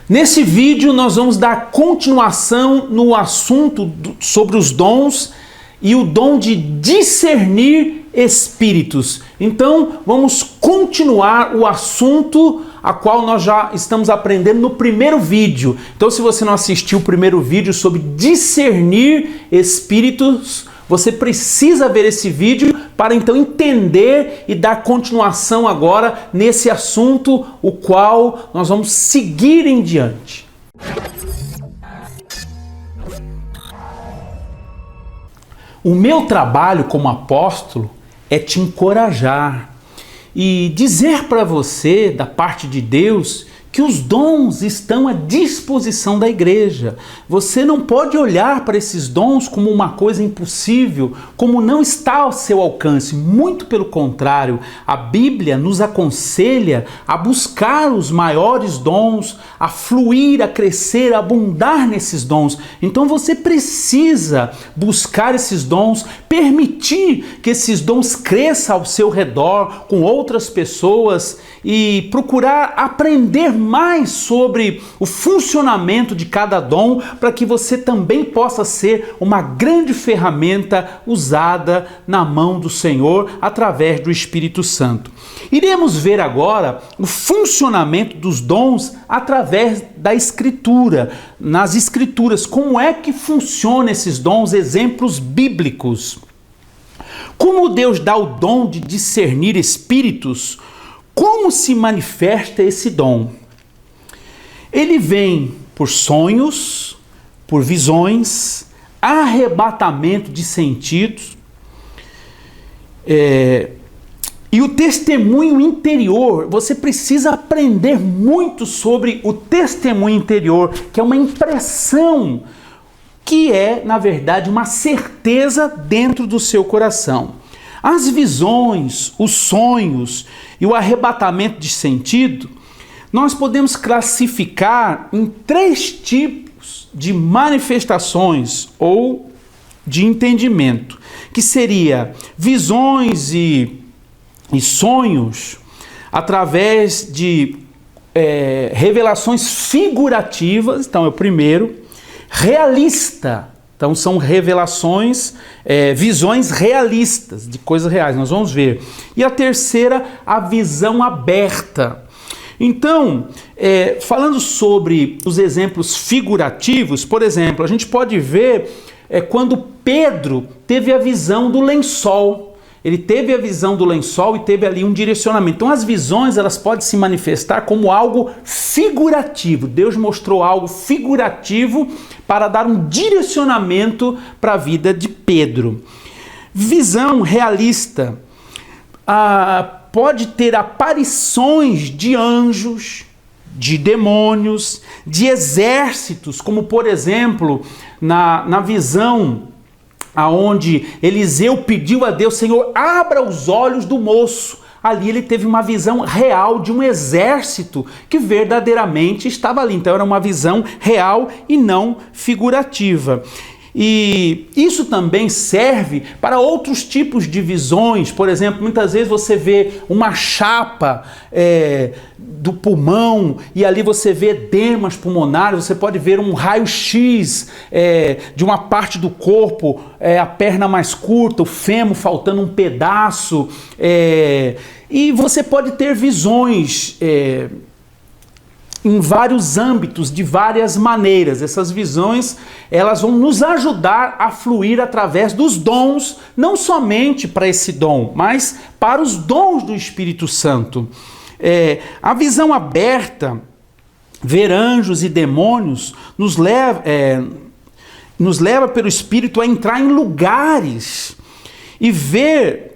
Nesse vídeo nós vamos dar continuação no assunto sobre os dons e o dom de discernir espíritos. Então vamos continuar o assunto a qual nós já estamos aprendendo no primeiro vídeo. Então se você não assistiu o primeiro vídeo sobre discernir espíritos, você precisa ver esse vídeo para então entender e dar continuação agora nesse assunto, o qual nós vamos seguir em diante. O meu trabalho como apóstolo é te encorajar e dizer para você, da parte de Deus, que os dons estão à disposição da igreja. Você não pode olhar para esses dons como uma coisa impossível, como não está ao seu alcance. Muito pelo contrário, a Bíblia nos aconselha a buscar os maiores dons, a fluir, a crescer, a abundar nesses dons. Então você precisa buscar esses dons, permitir que esses dons cresçam ao seu redor, com outras pessoas, e procurar aprender mais sobre o funcionamento de cada dom para que você também possa ser uma grande ferramenta usada na mão do Senhor através do Espírito Santo. Iremos ver agora o funcionamento dos dons através da Escritura, nas Escrituras, como é que funcionam esses dons, exemplos bíblicos. Como Deus dá o dom de discernir espíritos, como se manifesta esse dom? Ele vem por sonhos, por visões, arrebatamento de sentidos, e o testemunho interior. Você precisa aprender muito sobre o testemunho interior, que é uma impressão, que é, na verdade, uma certeza dentro do seu coração. As visões, os sonhos e o arrebatamento de sentido, nós podemos classificar em 3 tipos de manifestações ou de entendimento, que seria visões e sonhos através de revelações figurativas. Então é o primeiro. Realista. Então são revelações, visões realistas, de coisas reais, nós vamos ver. E a terceira, a visão aberta. Então, falando sobre os exemplos figurativos, por exemplo, a gente pode ver quando Pedro teve a visão do lençol. Ele teve a visão do lençol e teve ali um direcionamento. Então as visões, elas podem se manifestar como algo figurativo. Deus mostrou algo figurativo para dar um direcionamento para a vida de Pedro. Visão realista pode ter aparições de anjos, de demônios, de exércitos, como por exemplo, na visão aonde Eliseu pediu a Deus: Senhor, abra os olhos do moço. Ali ele teve uma visão real de um exército que verdadeiramente estava ali. Então era uma visão real e não figurativa. E isso também serve para outros tipos de visões. Por exemplo, muitas vezes você vê uma chapa do pulmão e ali você vê edemas pulmonares. Você pode ver um raio-x de uma parte do corpo, a perna mais curta, o fêmur faltando um pedaço. E você pode ter visões em vários âmbitos, de várias maneiras. Essas visões, elas vão nos ajudar a fluir através dos dons, não somente para esse dom, mas para os dons do Espírito Santo. A visão aberta, ver anjos e demônios, nos leva pelo Espírito a entrar em lugares e ver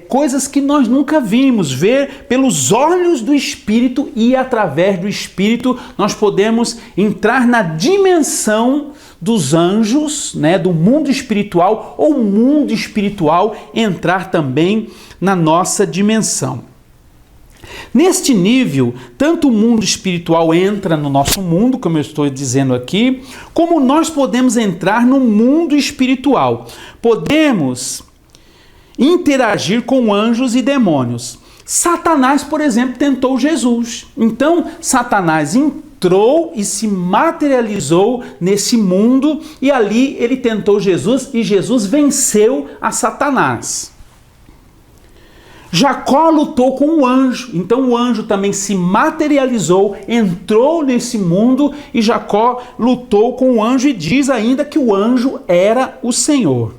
coisas que nós nunca vimos, ver pelos olhos do Espírito, e através do Espírito nós podemos entrar na dimensão dos anjos, do mundo espiritual, ou o mundo espiritual entrar também na nossa dimensão. Neste nível, tanto o mundo espiritual entra no nosso mundo, como eu estou dizendo aqui, como nós podemos entrar no mundo espiritual. Podemos interagir com anjos e demônios. Satanás, por exemplo, tentou Jesus. Então, Satanás entrou e se materializou nesse mundo, e ali ele tentou Jesus, e Jesus venceu a Satanás. Jacó lutou com o anjo, então o anjo também se materializou, entrou nesse mundo, e Jacó lutou com o anjo, e diz ainda que o anjo era o Senhor.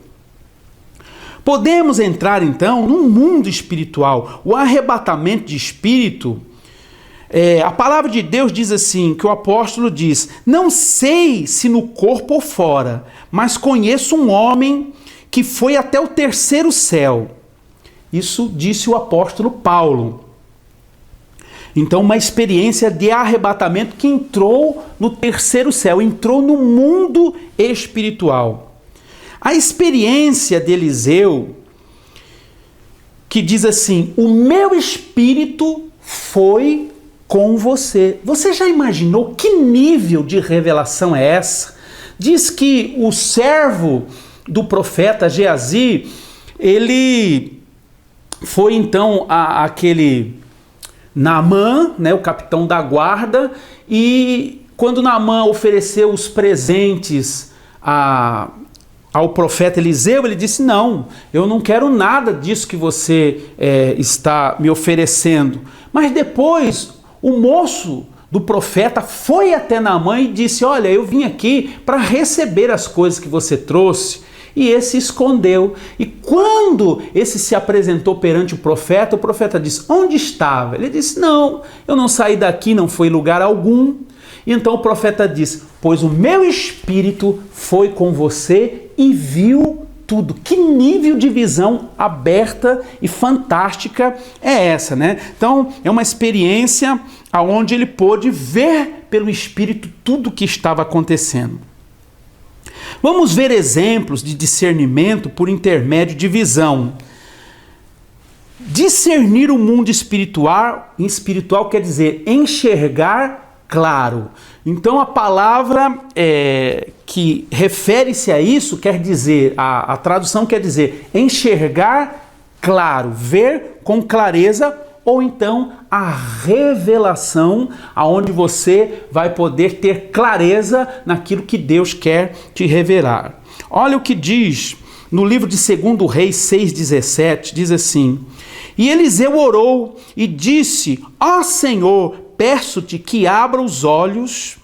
Podemos entrar então num mundo espiritual, o arrebatamento de espírito. A palavra de Deus diz assim, que o apóstolo diz: não sei se no corpo ou fora, mas conheço um homem que foi até o terceiro céu. Isso disse o apóstolo Paulo. Então, uma experiência de arrebatamento que entrou no terceiro céu, entrou no mundo espiritual. A experiência de Eliseu, que diz assim: o meu espírito foi com você. Você já imaginou que nível de revelação é essa? Diz que o servo do profeta Geazi, ele foi então aquele Naamã, né, o capitão da guarda, e quando Naamã ofereceu os presentes ao profeta Eliseu, ele disse: não, eu não quero nada disso que você está me oferecendo. Mas depois o moço do profeta foi até Naamã e disse: olha, eu vim aqui para receber as coisas que você trouxe. E esse escondeu. E quando esse se apresentou perante o profeta disse: onde estava? Ele disse: não, eu não saí daqui, não fui lugar algum. E então o profeta disse: pois o meu espírito foi com você e viu tudo. Que nível de visão aberta e fantástica é essa, né? Então, é uma experiência onde ele pôde ver pelo Espírito tudo o que estava acontecendo. Vamos ver exemplos de discernimento por intermédio de visão. Discernir o mundo espiritual quer dizer enxergar claro. Então a palavra que refere-se a isso quer dizer, a tradução quer dizer enxergar claro, ver com clareza, ou então a revelação, aonde você vai poder ter clareza naquilo que Deus quer te revelar. Olha o que diz no livro de 2 Reis 6,17, diz assim: e Eliseu orou e disse: ó Senhor, peço-te que abra os olhos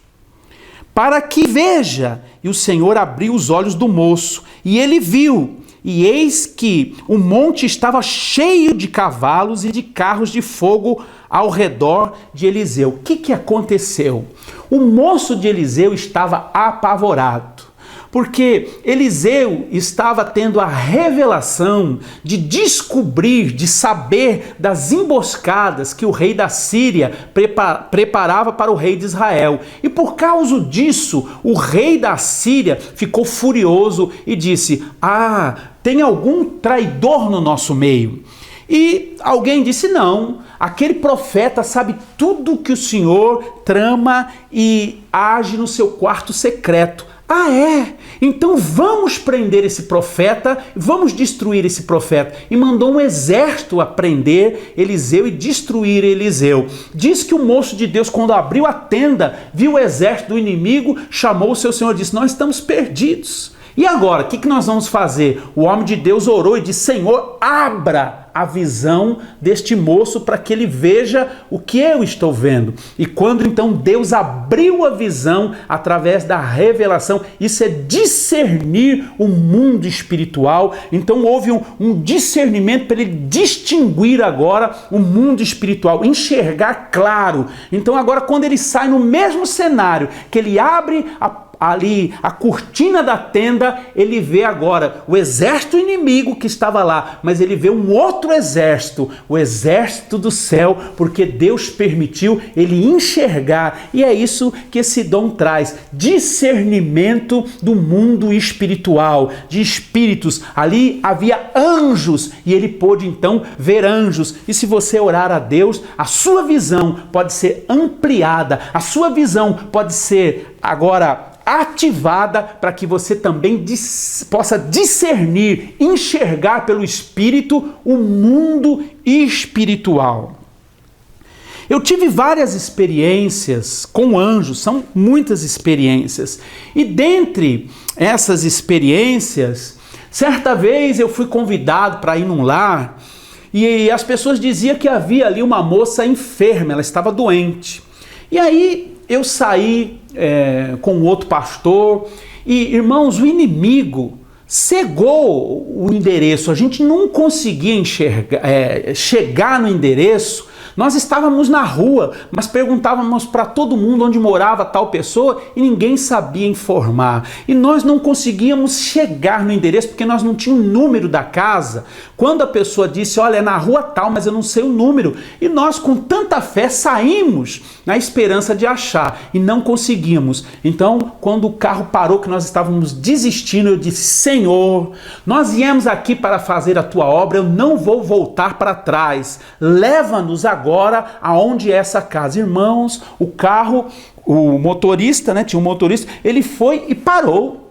para que veja. E o Senhor abriu os olhos do moço, e ele viu, e eis que o monte estava cheio de cavalos e de carros de fogo ao redor de Eliseu. O que aconteceu? O moço de Eliseu estava apavorado, porque Eliseu estava tendo a revelação de descobrir, de saber das emboscadas que o rei da Síria preparava para o rei de Israel. E por causa disso, o rei da Síria ficou furioso e disse: tem algum traidor no nosso meio? E alguém disse: não, aquele profeta sabe tudo que o Senhor trama e age no seu quarto secreto. Então vamos prender esse profeta, vamos destruir esse profeta. E mandou um exército a prender Eliseu e destruir Eliseu. Diz que o moço de Deus, quando abriu a tenda, viu o exército do inimigo, chamou o seu senhor e disse: nós estamos perdidos. E agora, o que nós vamos fazer? O homem de Deus orou e disse: Senhor, abra a visão deste moço para que ele veja o que eu estou vendo. E quando então Deus abriu a visão através da revelação, isso é discernir o mundo espiritual. Então houve um discernimento para ele distinguir agora o mundo espiritual, enxergar claro. Então agora, quando ele sai no mesmo cenário, que ele abre ali a cortina da tenda, ele vê agora o exército inimigo que estava lá, mas ele vê um outro exército, o exército do céu, porque Deus permitiu ele enxergar. E é isso que esse dom traz: discernimento do mundo espiritual, de espíritos. Ali havia anjos e ele pôde então ver anjos. E se você orar a Deus, a sua visão pode ser ampliada, a sua visão pode ser agora ativada para que você também possa discernir, enxergar pelo Espírito o mundo espiritual. Eu tive várias experiências com anjos, são muitas experiências. E dentre essas experiências, certa vez eu fui convidado para ir num lar e as pessoas diziam que havia ali uma moça enferma, ela estava doente. E aí eu saí com outro pastor e, irmãos, o inimigo cegou o endereço, a gente não conseguia chegar no endereço. Nós estávamos na rua, mas perguntávamos para todo mundo onde morava tal pessoa e ninguém sabia informar. E nós não conseguíamos chegar no endereço porque nós não tínhamos o número da casa. Quando a pessoa disse, olha, é na rua tal, mas eu não sei o número. E nós, com tanta fé, saímos na esperança de achar e não conseguimos. Então, quando o carro parou, que nós estávamos desistindo, eu disse, Senhor, nós viemos aqui para fazer a tua obra, eu não vou voltar para trás. Leva-nos agora aonde é essa casa. Irmãos, o carro, o motorista, tinha um motorista, ele foi e parou.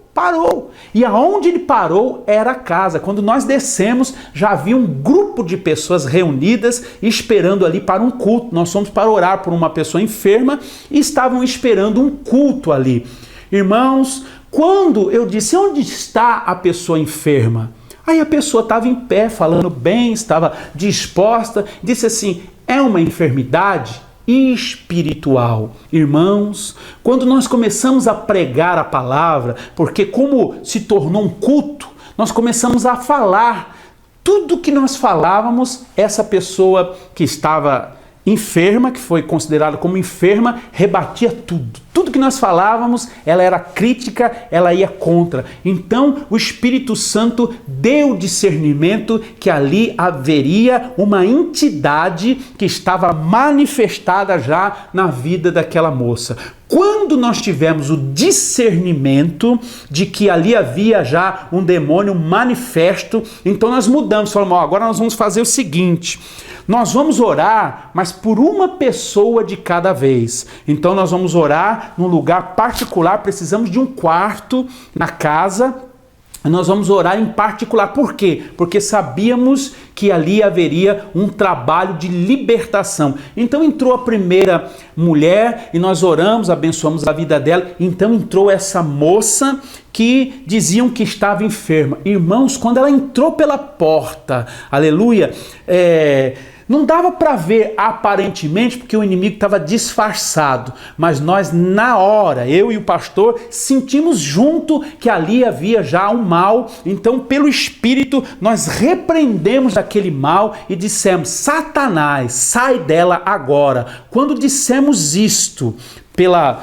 E aonde ele parou era a casa. Quando nós descemos, já havia um grupo de pessoas reunidas esperando ali para um culto. Nós fomos para orar por uma pessoa enferma e estavam esperando um culto ali. Irmãos, quando eu disse, onde está a pessoa enferma? Aí a pessoa estava em pé, falando bem, estava disposta, disse assim, é uma enfermidade espiritual. Irmãos, quando nós começamos a pregar a palavra, porque como se tornou um culto, nós começamos a falar. Tudo que nós falávamos, essa pessoa que estava enferma, que foi considerada como enferma, rebatia tudo. Tudo que nós falávamos, ela era crítica, ela ia contra. Então, o Espírito Santo deu discernimento que ali haveria uma entidade que estava manifestada já na vida daquela moça. Quando nós tivemos o discernimento de que ali havia já um demônio manifesto, então nós mudamos, falamos, agora nós vamos fazer o seguinte, nós vamos orar, mas por uma pessoa de cada vez. Então nós vamos orar num lugar particular, precisamos de um quarto na casa, nós vamos orar em particular. Por quê? Porque sabíamos que ali haveria um trabalho de libertação. Então entrou a primeira mulher e nós oramos, abençoamos a vida dela. Então entrou essa moça que diziam que estava enferma. Irmãos, quando ela entrou pela porta, aleluia, não dava para ver aparentemente, porque o inimigo estava disfarçado, mas nós na hora, eu e o pastor, sentimos junto que ali havia já um mal. Então pelo Espírito nós repreendemos aquele mal e dissemos, Satanás, sai dela agora. Quando dissemos isto, pela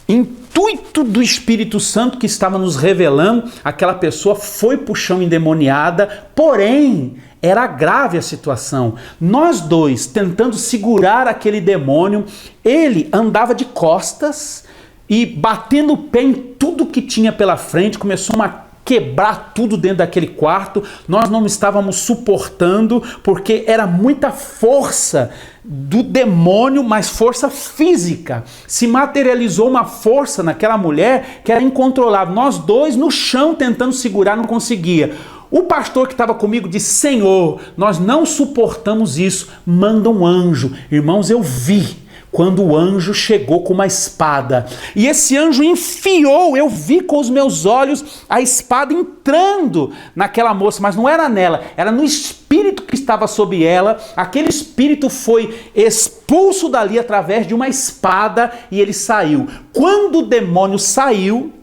intuito do Espírito Santo que estava nos revelando, aquela pessoa foi para o chão endemoniada, porém era grave a situação. Nós dois tentando segurar aquele demônio, ele andava de costas e batendo o pé em tudo que tinha pela frente, começou a quebrar tudo dentro daquele quarto. Nós não estávamos suportando, porque era muita força do demônio, mas força física. Se materializou uma força naquela mulher que era incontrolável. Nós dois no chão tentando segurar, não conseguia. O pastor que estava comigo disse, Senhor, nós não suportamos isso, manda um anjo. Irmãos, eu vi quando o anjo chegou com uma espada. E esse anjo enfiou, eu vi com os meus olhos a espada entrando naquela moça, mas não era nela, era no espírito que estava sobre ela. Aquele espírito foi expulso dali através de uma espada e ele saiu. Quando o demônio saiu,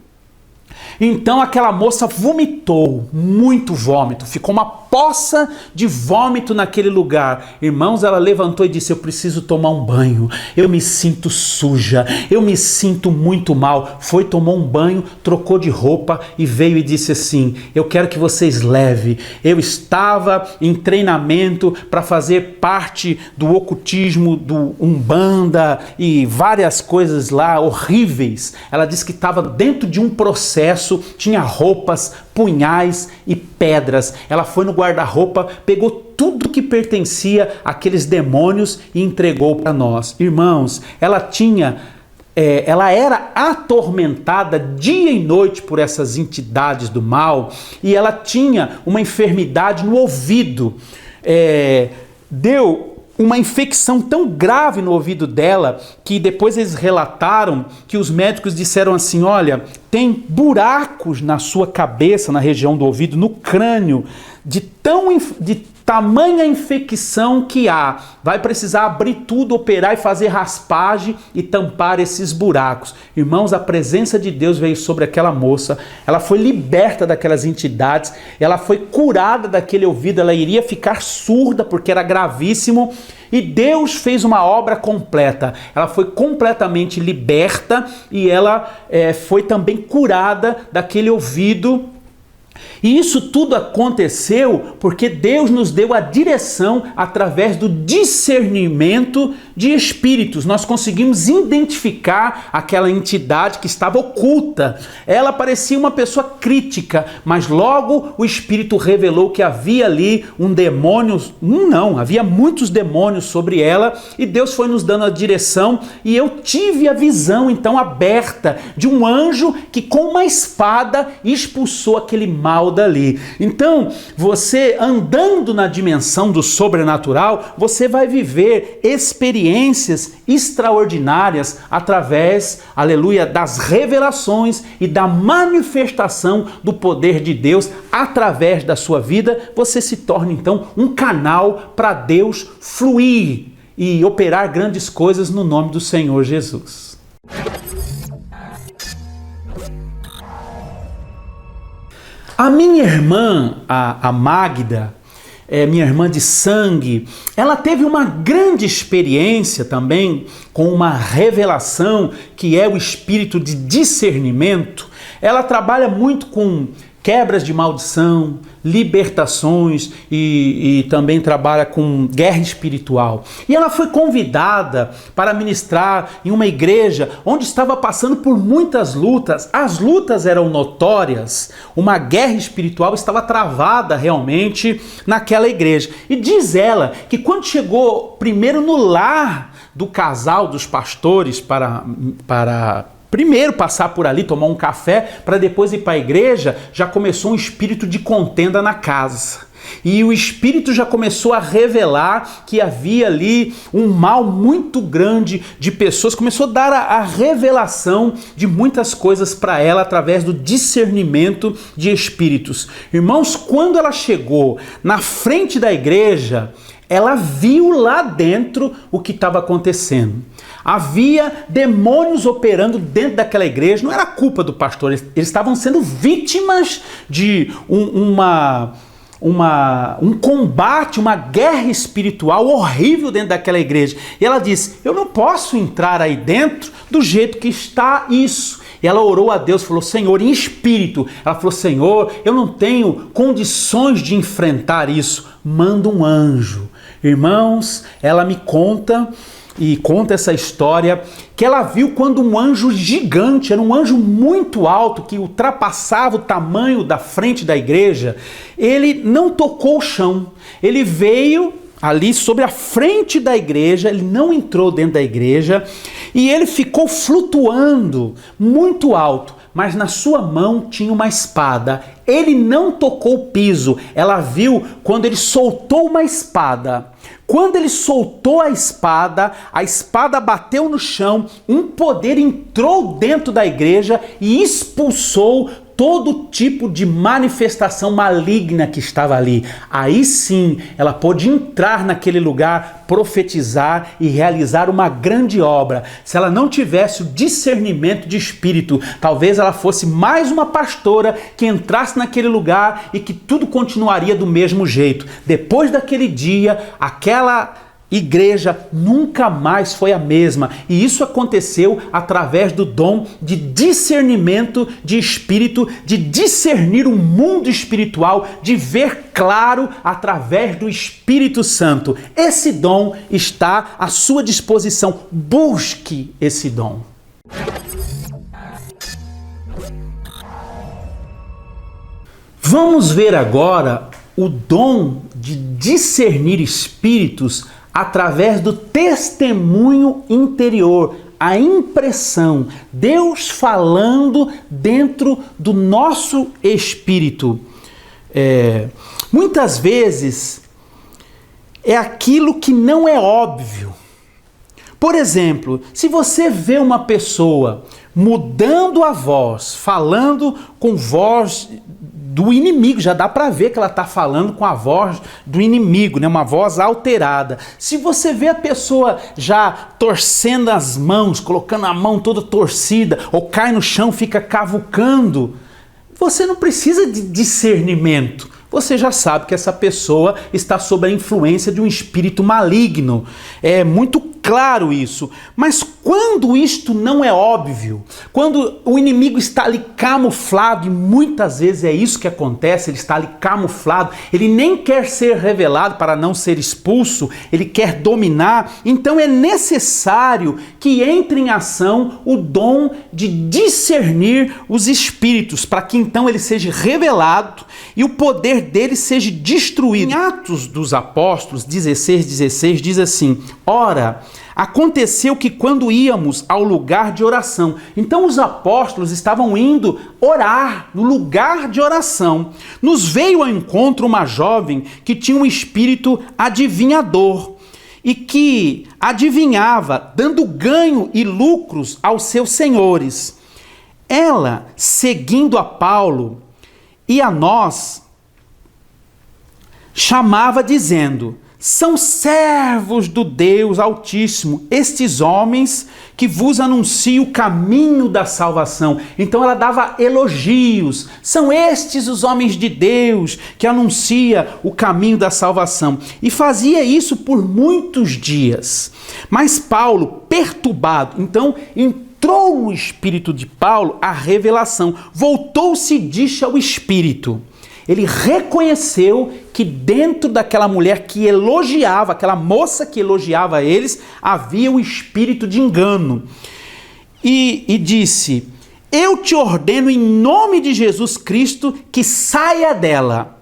então aquela moça vomitou, muito vômito, ficou uma poça de vômito naquele lugar. Irmãos, ela levantou e disse, eu preciso tomar um banho, eu me sinto suja, eu me sinto muito mal. Foi, tomou um banho, trocou de roupa e veio e disse assim, eu quero que vocês levem. Eu estava em treinamento para fazer parte do ocultismo, do Umbanda e várias coisas lá horríveis. Ela disse que estava dentro de um processo, tinha roupas, punhais e pedras. Ela foi no guarda-roupa, pegou tudo que pertencia àqueles demônios e entregou para nós. Irmãos, ela era atormentada dia e noite por essas entidades do mal e ela tinha uma enfermidade no ouvido. Deu uma infecção tão grave no ouvido dela que depois eles relataram que os médicos disseram assim: olha, tem buracos na sua cabeça, na região do ouvido, no crânio, de tamanha infecção que há. Vai precisar abrir tudo, operar e fazer raspagem e tampar esses buracos. Irmãos, a presença de Deus veio sobre aquela moça, ela foi liberta daquelas entidades, ela foi curada daquele ouvido, ela iria ficar surda porque era gravíssimo, e Deus fez uma obra completa. Ela foi completamente liberta e ela foi também curada daquele ouvido. E isso tudo aconteceu porque Deus nos deu a direção através do discernimento de espíritos. Nós conseguimos identificar aquela entidade que estava oculta. Ela parecia uma pessoa crítica, mas logo o Espírito revelou que havia ali um demônio, havia muitos demônios sobre ela, e Deus foi nos dando a direção, e eu tive a visão então aberta de um anjo que com uma espada expulsou aquele mal dali. Então, você andando na dimensão do sobrenatural, você vai viver experiências extraordinárias através, aleluia, das revelações e da manifestação do poder de Deus através da sua vida. Você se torna então um canal para Deus fluir e operar grandes coisas no nome do Senhor Jesus. A minha irmã, a Magda, minha irmã de sangue, ela teve uma grande experiência também com uma revelação que é o espírito de discernimento. Ela trabalha muito com quebras de maldição, libertações e também trabalha com guerra espiritual. E ela foi convidada para ministrar em uma igreja onde estava passando por muitas lutas. As lutas eram notórias, uma guerra espiritual estava travada realmente naquela igreja. E diz ela que quando chegou primeiro no lar do casal dos pastores para primeiro passar por ali, tomar um café, para depois ir para a igreja, já começou um espírito de contenda na casa. E o espírito já começou a revelar que havia ali um mal muito grande de pessoas, começou a dar a revelação de muitas coisas para ela através do discernimento de espíritos. Irmãos, quando ela chegou na frente da igreja, ela viu lá dentro o que estava acontecendo. Havia demônios operando dentro daquela igreja, não era culpa do pastor, eles estavam sendo vítimas de um combate, uma guerra espiritual horrível dentro daquela igreja. E ela disse: eu não posso entrar aí dentro do jeito que está isso. E ela orou a Deus, falou: Senhor, em espírito, ela falou: Senhor, eu não tenho condições de enfrentar isso, manda um anjo. Irmãos, ela me conta essa história, que ela viu quando um anjo gigante, era um anjo muito alto, que ultrapassava o tamanho da frente da igreja, ele não tocou o chão, ele veio ali sobre a frente da igreja, ele não entrou dentro da igreja, e ele ficou flutuando muito alto, mas na sua mão tinha uma espada. Ele não tocou o piso. Ela viu quando ele soltou uma espada. Quando ele soltou a espada bateu no chão, um poder entrou dentro da igreja e expulsou todo tipo de manifestação maligna que estava ali. Aí sim, ela pôde entrar naquele lugar, profetizar e realizar uma grande obra. Se ela não tivesse o discernimento de espírito, talvez ela fosse mais uma pastora que entrasse naquele lugar e que tudo continuaria do mesmo jeito. Depois daquele dia, aquela igreja nunca mais foi a mesma, e isso aconteceu através do dom de discernimento de espírito, de discernir o mundo espiritual, de ver claro através do Espírito Santo. Esse dom está à sua disposição. Busque esse dom. Vamos ver agora o dom de discernir espíritos através do testemunho interior, a impressão, Deus falando dentro do nosso espírito. Muitas vezes é aquilo que não é óbvio. Por exemplo, se você vê uma pessoa mudando a voz, falando com voz do inimigo, já dá para ver que ela está falando com a voz do inimigo, né? Uma voz alterada. Se você vê a pessoa já torcendo as mãos, colocando a mão toda torcida, ou cai no chão, fica cavucando, você não precisa de discernimento. Você já sabe que essa pessoa está sob a influência de um espírito maligno. É muito claro isso. Mas quando isto não é óbvio, quando o inimigo está ali camuflado, e muitas vezes é isso que acontece, ele está ali camuflado, ele nem quer ser revelado para não ser expulso, ele quer dominar, então é necessário que entre em ação o dom de discernir os espíritos, para que então ele seja revelado e o poder dele seja destruído. Em Atos dos Apóstolos 16:16 diz assim: ora, aconteceu que quando íamos ao lugar de oração, então os apóstolos estavam indo orar no lugar de oração, nos veio ao encontro uma jovem que tinha um espírito adivinhador e que adivinhava, dando ganho e lucros aos seus senhores. Ela, seguindo a Paulo e a nós, chamava dizendo: são servos do Deus Altíssimo, estes homens que vos anunciam o caminho da salvação. Então ela dava elogios. São estes os homens de Deus que anunciam o caminho da salvação. E fazia isso por muitos dias. Mas Paulo, perturbado, então entrou no espírito de Paulo a revelação. Voltou-se e disse ao espírito. Ele reconheceu que dentro daquela mulher que elogiava, aquela moça que elogiava eles, havia um espírito de engano. E disse: eu te ordeno em nome de Jesus Cristo que saia dela.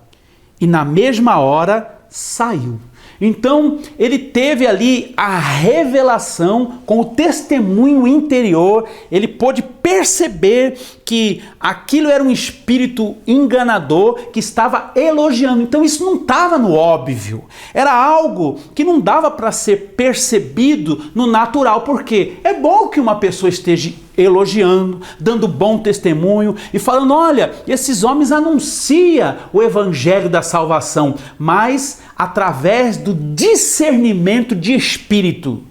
E na mesma hora saiu. Então ele teve ali a revelação com o testemunho interior, ele pôde perceber que aquilo era um espírito enganador que estava elogiando. Então isso não estava no óbvio, era algo que não dava para ser percebido no natural, porque é bom que uma pessoa esteja elogiando, dando bom testemunho e falando: olha, esses homens anunciam o evangelho da salvação, mas através do discernimento de espírito.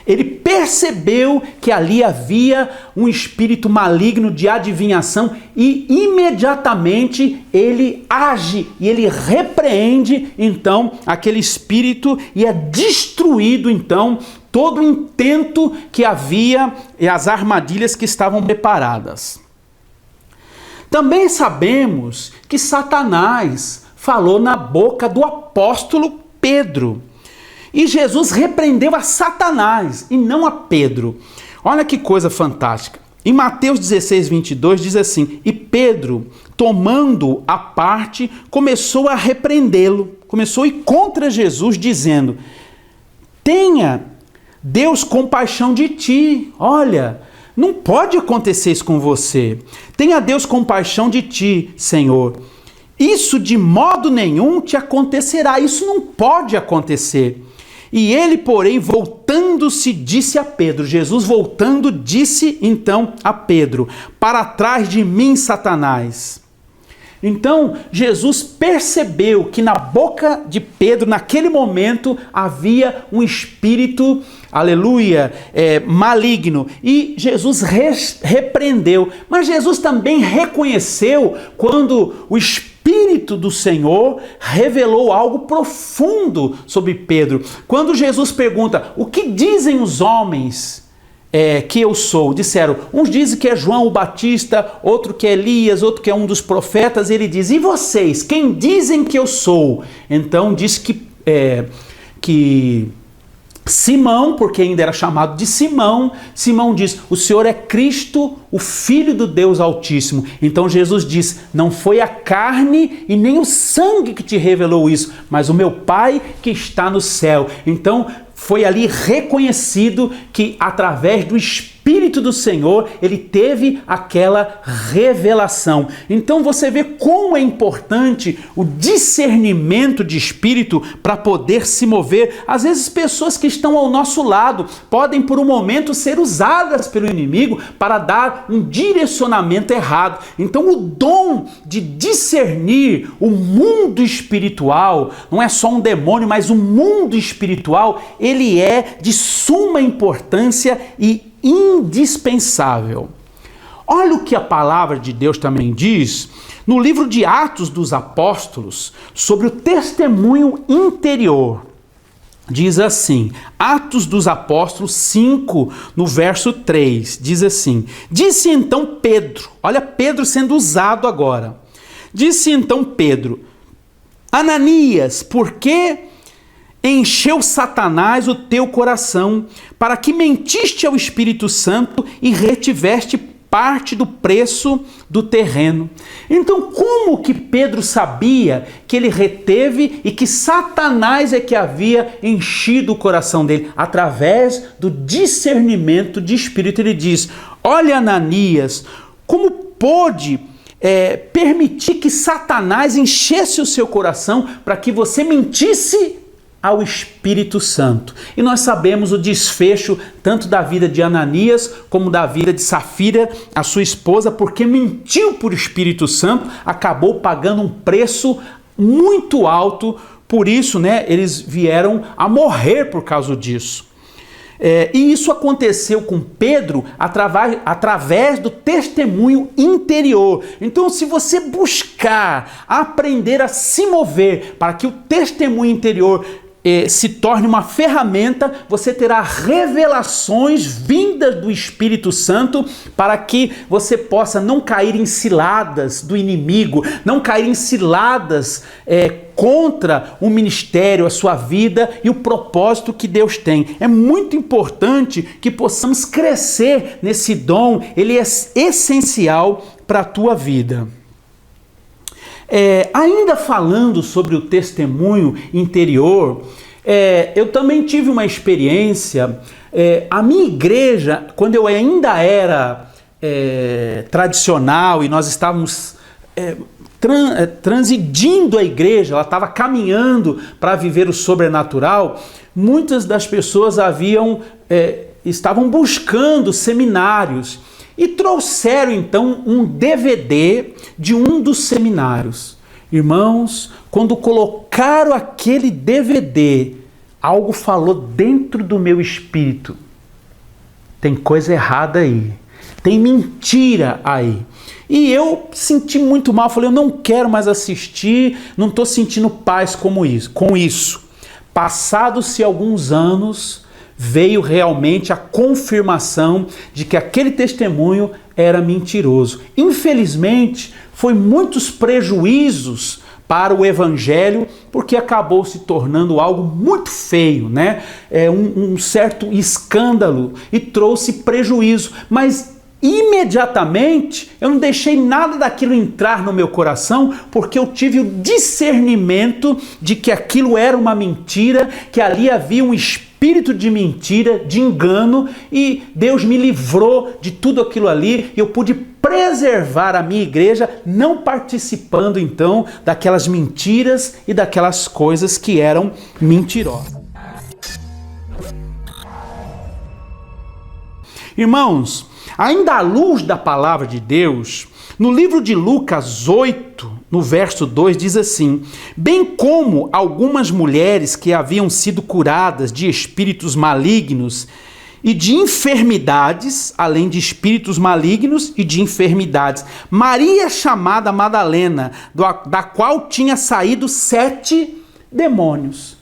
Ele percebeu que ali havia um espírito maligno de adivinhação e imediatamente ele age e ele repreende então aquele espírito e é destruído então todo o intento que havia e as armadilhas que estavam preparadas. Também sabemos que Satanás falou na boca do apóstolo Pedro. E Jesus repreendeu a Satanás e não a Pedro. Olha que coisa fantástica. Em Mateus 16:22 diz assim: e Pedro, tomando a parte, começou a repreendê-lo. Começou a ir contra Jesus, dizendo: tenha Deus compaixão de ti. Olha, não pode acontecer isso com você. Tenha Deus compaixão de ti, Senhor. Isso de modo nenhum te acontecerá. Isso não pode acontecer. E ele, porém, voltando-se, disse a Pedro, Jesus voltando, disse então a Pedro: para trás de mim, Satanás. Então, Jesus percebeu que na boca de Pedro, naquele momento, havia um espírito, aleluia, maligno. E Jesus repreendeu. Mas Jesus também reconheceu quando o Espírito do Senhor revelou algo profundo sobre Pedro. Quando Jesus pergunta: o que dizem os homens que eu sou? Disseram, uns dizem que é João o Batista, outro que é Elias, outro que é um dos profetas. Ele diz: e vocês, quem dizem que eu sou? Então diz que Simão, porque ainda era chamado de Simão, Simão diz: o Senhor é Cristo, o Filho do Deus Altíssimo. Então Jesus diz: não foi a carne e nem o sangue que te revelou isso, mas o meu Pai que está no céu. Então foi ali reconhecido que através do Espírito Espírito do Senhor, ele teve aquela revelação. Então você vê como é importante o discernimento de espírito para poder se mover. Às vezes pessoas que estão ao nosso lado podem por um momento ser usadas pelo inimigo para dar um direcionamento errado. Então o dom de discernir o mundo espiritual, não é só um demônio, mas o mundo espiritual, ele é de suma importância e indispensável. Olha o que a palavra de Deus também diz no livro de Atos dos Apóstolos sobre o testemunho interior. Diz assim, Atos dos Apóstolos 5, no verso 3, diz assim: disse então Pedro, olha Pedro sendo usado agora. Disse então Pedro: Ananias, por que encheu Satanás o teu coração, para que mentiste ao Espírito Santo e retiveste parte do preço do terreno? Então, como que Pedro sabia que ele reteve e que Satanás é que havia enchido o coração dele? Através do discernimento de espírito. Ele diz: olha, Ananias, como pôde permitir que Satanás enchesse o seu coração para que você mentisse ao Espírito Santo? E nós sabemos o desfecho tanto da vida de Ananias como da vida de Safira, a sua esposa, porque mentiu por Espírito Santo, acabou pagando um preço muito alto. Por isso, eles vieram a morrer por causa disso. E isso aconteceu com Pedro através do testemunho interior. Então, se você buscar aprender a se mover para que o testemunho interior se torne uma ferramenta, você terá revelações vindas do Espírito Santo para que você possa não cair em ciladas do inimigo, não cair em ciladas contra o ministério, a sua vida e o propósito que Deus tem. É muito importante que possamos crescer nesse dom, ele é essencial para a tua vida. Ainda falando sobre o testemunho interior, eu também tive uma experiência. A minha igreja, quando eu ainda era tradicional e nós estávamos transidindo a igreja, ela estava caminhando para viver o sobrenatural, muitas das pessoas estavam buscando seminários. E trouxeram então um DVD de um dos seminários. Irmãos, quando colocaram aquele DVD, algo falou dentro do meu espírito. Tem coisa errada aí. Tem mentira aí. E eu senti muito mal. Falei, eu não quero mais assistir, não estou sentindo paz com isso. Passados-se alguns anos, veio realmente a confirmação de que aquele testemunho era mentiroso. Infelizmente, foi muitos prejuízos para o evangelho, porque acabou se tornando algo muito feio, um certo escândalo, e trouxe prejuízo. Mas imediatamente eu não deixei nada daquilo entrar no meu coração, porque eu tive o discernimento de que aquilo era uma mentira, que ali havia um espírito de mentira, de engano, e Deus me livrou de tudo aquilo ali, e eu pude preservar a minha igreja, não participando então daquelas mentiras e daquelas coisas que eram mentirosas. Irmãos, ainda à luz da palavra de Deus, no livro de Lucas 8, no verso 2, diz assim: bem como algumas mulheres que haviam sido curadas de espíritos malignos e de enfermidades, além de espíritos malignos e de enfermidades, Maria chamada Madalena, da qual tinha saído 7 demônios.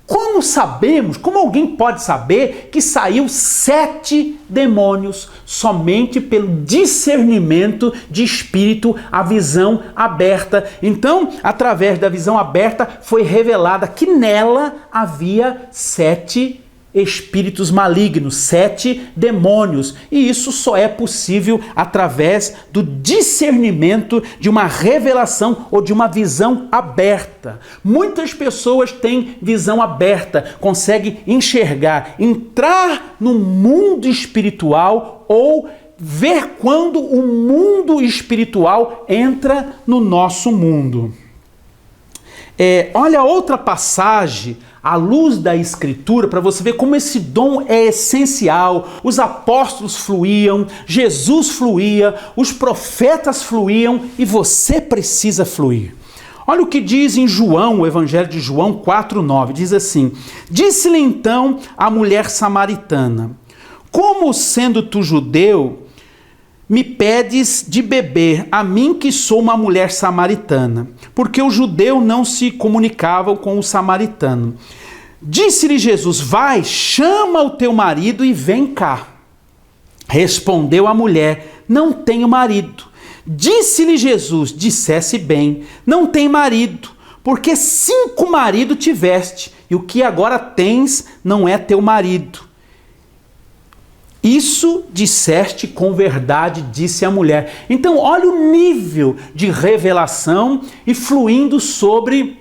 Como alguém pode saber que saiu 7 demônios? Somente pelo discernimento de espírito, a visão aberta. Então, através da visão aberta, foi revelada que nela havia 7 espíritos malignos, 7 demônios. E isso só é possível através do discernimento de uma revelação ou de uma visão aberta. Muitas pessoas têm visão aberta, conseguem enxergar, entrar no mundo espiritual ou ver quando o mundo espiritual entra no nosso mundo. Olha outra passagem à luz da Escritura, para você ver como esse dom é essencial. Os apóstolos fluíam, Jesus fluía, os profetas fluíam e você precisa fluir. Olha o que diz em João, o Evangelho de João 4,9, diz assim: disse-lhe então a mulher samaritana: como sendo tu judeu, me pedes de beber, a mim que sou uma mulher samaritana? Porque o judeu não se comunicava com o samaritano. Disse-lhe Jesus: vai, chama o teu marido e vem cá. Respondeu a mulher: não tenho marido. Disse-lhe Jesus: dissesse bem, não tem marido, porque 5 maridos tiveste, e o que agora tens não é teu marido. Isso disseste com verdade, disse a mulher. Então, olha o nível de revelação e fluindo sobre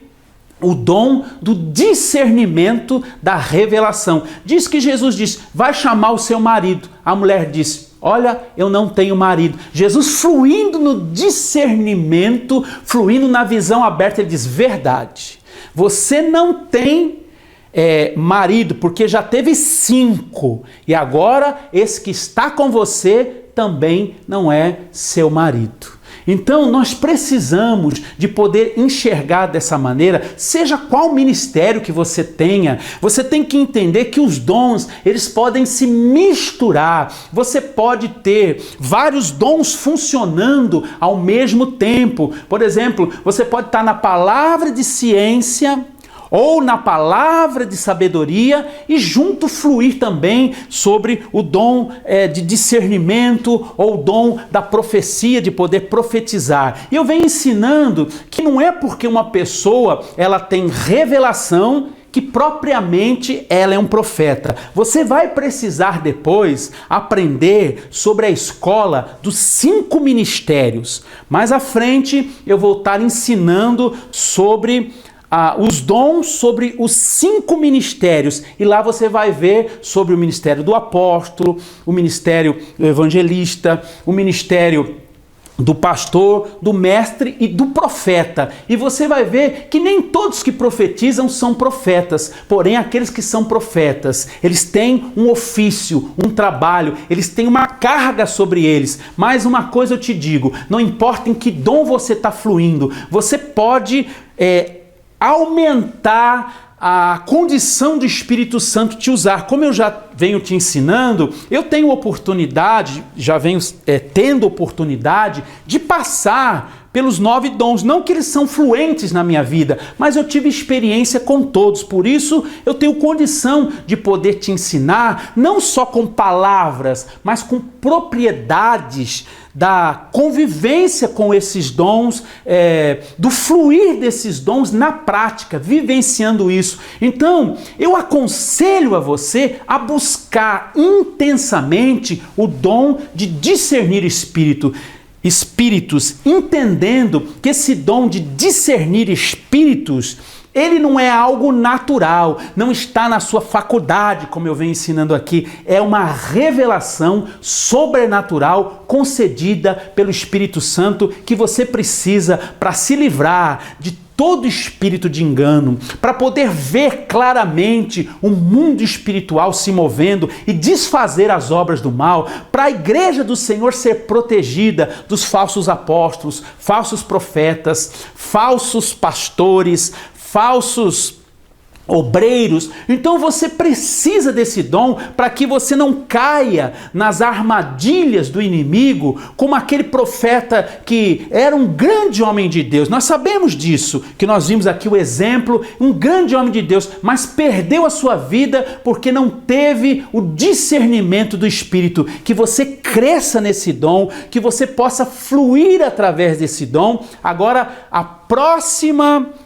o dom do discernimento da revelação. Diz que Jesus disse: vai chamar o seu marido. A mulher disse: olha, eu não tenho marido. Jesus fluindo no discernimento, fluindo na visão aberta, ele diz: verdade, você não tem marido, porque já teve 5, e agora esse que está com você também não é seu marido. Então nós precisamos de poder enxergar dessa maneira, seja qual ministério que você tenha. Você tem que entender que os dons, eles podem se misturar. Você pode ter vários dons funcionando ao mesmo tempo. Por exemplo, você pode estar na palavra de ciência ou na palavra de sabedoria e junto fluir também sobre o dom de discernimento ou o dom da profecia, de poder profetizar. E eu venho ensinando que não é porque uma pessoa ela tem revelação que propriamente ela é um profeta. Você vai precisar depois aprender sobre a escola dos 5 ministérios. Mais à frente eu vou estar ensinando sobre os dons, sobre os 5 ministérios, e lá você vai ver sobre o ministério do apóstolo, o ministério do evangelista, o ministério do pastor, do mestre e do profeta. E você vai ver que nem todos que profetizam são profetas, porém aqueles que são profetas, eles têm um ofício, um trabalho, eles têm uma carga sobre eles. Mas uma coisa eu te digo, não importa em que dom você está fluindo, você pode aumentar a condição do Espírito Santo te usar. Como eu já venho te ensinando, eu tenho oportunidade, já venho tendo oportunidade de passar pelos 9 dons. Não que eles são fluentes na minha vida, mas eu tive experiência com todos. Por isso, eu tenho condição de poder te ensinar, não só com palavras, mas com propriedades da convivência com esses dons, do fluir desses dons na prática, vivenciando isso. Então, eu aconselho a você a buscar intensamente o dom de discernir espíritos, entendendo que esse dom de discernir espíritos, ele não é algo natural, não está na sua faculdade, como eu venho ensinando aqui, é uma revelação sobrenatural concedida pelo Espírito Santo que você precisa para se livrar de todo espírito de engano, para poder ver claramente o mundo espiritual se movendo e desfazer as obras do mal, para a igreja do Senhor ser protegida dos falsos apóstolos, falsos profetas, falsos pastores, falsos obreiros. Então você precisa desse dom para que você não caia nas armadilhas do inimigo, como aquele profeta que era um grande homem de Deus. Nós sabemos disso, que nós vimos aqui o exemplo, um grande homem de Deus, mas perdeu a sua vida porque não teve o discernimento do Espírito. Que você cresça nesse dom, que você possa fluir através desse dom. Agora, a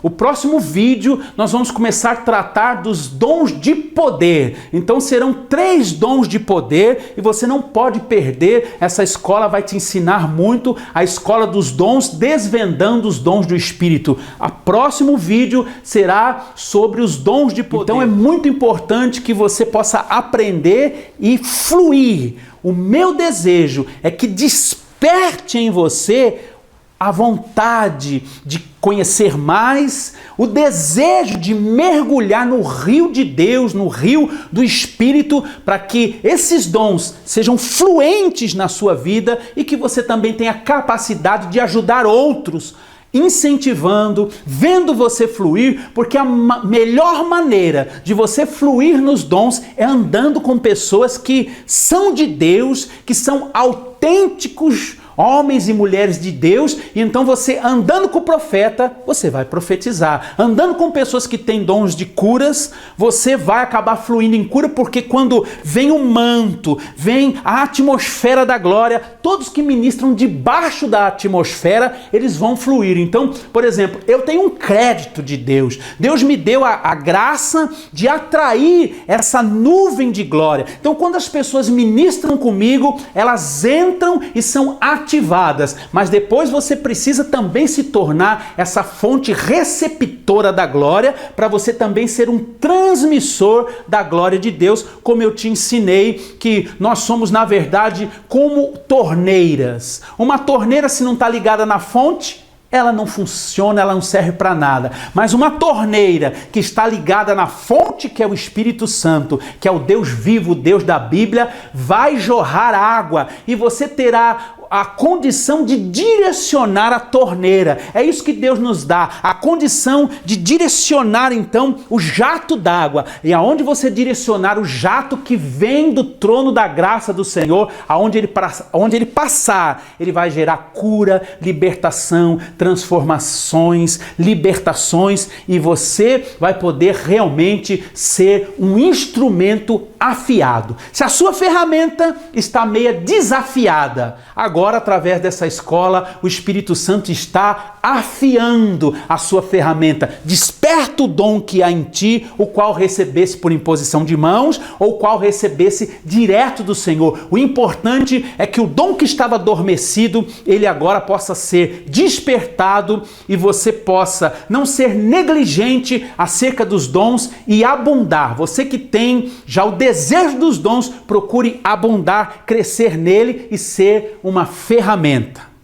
o próximo vídeo nós vamos começar a tratar dos dons de poder. Então serão 3 dons de poder e você não pode perder. Essa escola vai te ensinar muito, a escola dos dons, desvendando os dons do Espírito. O próximo vídeo será sobre os dons de poder. Então é muito importante que você possa aprender e fluir. O meu desejo é que desperte em você a vontade de conhecer mais, o desejo de mergulhar no rio de Deus, no rio do Espírito, para que esses dons sejam fluentes na sua vida e que você também tenha capacidade de ajudar outros, incentivando, vendo você fluir, porque a melhor maneira de você fluir nos dons é andando com pessoas que são de Deus, que são autênticos, homens e mulheres de Deus, e então você andando com o profeta, você vai profetizar. Andando com pessoas que têm dons de curas, você vai acabar fluindo em cura, porque quando vem o manto, vem a atmosfera da glória, todos que ministram debaixo da atmosfera, eles vão fluir. Então, por exemplo, eu tenho um crédito de Deus. Deus me deu a graça de atrair essa nuvem de glória. Então, quando as pessoas ministram comigo, elas entram e são ativadas, mas depois você precisa também se tornar essa fonte receptora da glória, para você também ser um transmissor da glória de Deus, como eu te ensinei que nós somos, na verdade, como torneiras. Uma torneira, se não está ligada na fonte, ela não funciona, ela não serve para nada. Mas uma torneira que está ligada na fonte, que é o Espírito Santo, que é o Deus vivo, o Deus da Bíblia, vai jorrar água e você terá a condição de direcionar a torneira. É isso que Deus nos dá, a condição de direcionar então o jato d'água. E aonde você direcionar o jato que vem do trono da graça do Senhor, aonde ele passar, ele vai gerar cura, libertação, transformações, libertações, e você vai poder realmente ser um instrumento afiado. Se a sua ferramenta está meia desafiada, agora, através dessa escola, o Espírito Santo está afiando a sua ferramenta. Desperta o dom que há em ti, o qual recebesse por imposição de mãos, ou o qual recebesse direto do Senhor. O importante é que o dom que estava adormecido, ele agora possa ser despertado e você possa não ser negligente acerca dos dons e abundar. Você que tem já o desejo dos dons, procure abundar, crescer nele e ser uma ferramenta.